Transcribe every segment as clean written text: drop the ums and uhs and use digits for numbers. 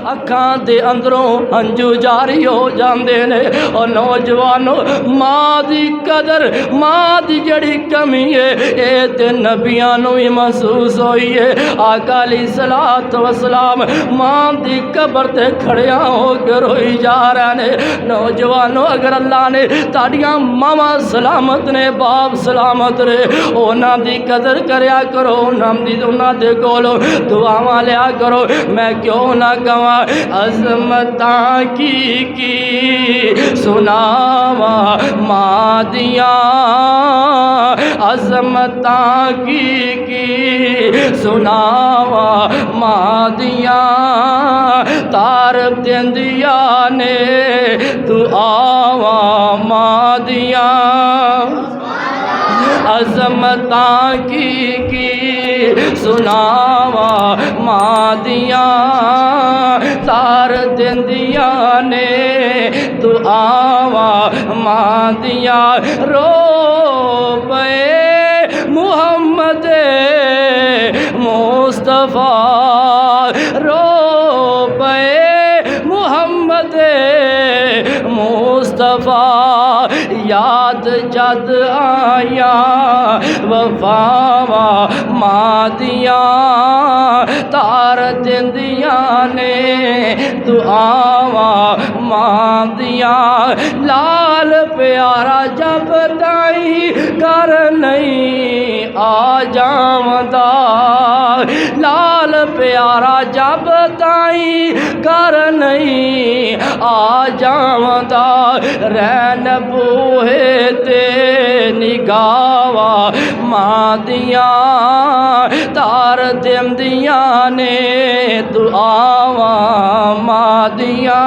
अखां दे अंदरों हंजू जारी हो जाते ने। और नौजवानों मां दी कदर मां दी जड़ी कमी है ये ते नबियां नूं भी महसूस होई है। आका अलैहिस्सलातु वस्सलाम मां दी कबर ते खड़िया होकर रोई जा रहे ने। नौजवानों अगर अल्लाह ने ताड़ियां मावा सलामत ने बाप सलामत रे उन्हां दी कदर करया करो उन्हां दे कोलों दुआवां लिया करो। मैं क्यों ना कवां अज़मतां की सुनावा मां दियां अज़मतां की सुनावा मां दियां तार देंदिया ने दुआवा मां दियां अज़मतां की सुनावा मां दियां तार देंदिया ने दुआवा मां दियां। रो पे मुहम्मद मुस्तफ़ा रो पे मुहम्मद मुस्तफ़ा याद जद आया वफावा मां दियां तार देंदिया ने दुआवा मां दियां। लाल प्यारा जब ताई कर नहीं आ जावदा लाल प्यारा जब ताई कर नहीं आ जावदा रैन बूहे ते निगावा मां दियां तार देंदिया ने दुआवा मां दियां।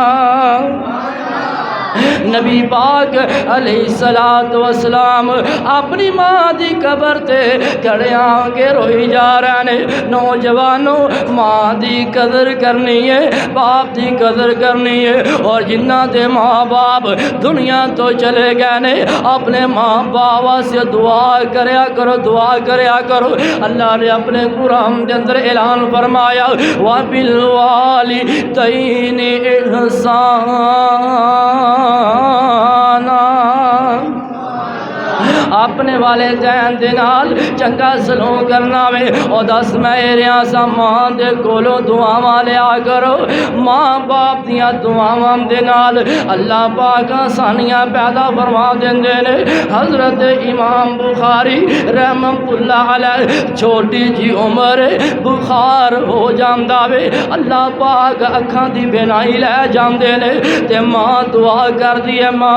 नबी पाक अलैहिस्सलातु वस्सलाम अपनी मां दी कबर ते खड़े आके रोई जा रहे ने। नौजवानों मां दी कदर करनी है बाप दी कदर करनी है। और जिन्ना दे माँ बाप दुनिया तो चले गए ने अपने माँ बाप से दुआ करया करो दुआ करया करो। अल्लाह ने अपने कुरान के अंदर ऐलान फरमाया वा बिल वालिदैनि इहसाना अपने वाले दैन दे नाल चंगा सलूक करना वे। और दस मेरे सा मां दे कोलों दुआवां लिया करो। मां बाप दियां दुआवां दे नाल अल्लाह पाक आसानियां पैदा फरमा देंदे ने। हज़रत इमाम बुखारी रहमतुल्लाह अलैह छोटी जी उम्र बुखार हो जांदा वे अल्लाह पाक अखां दी बेनाई लै जांदे ने ते मां दुआ करदी है मां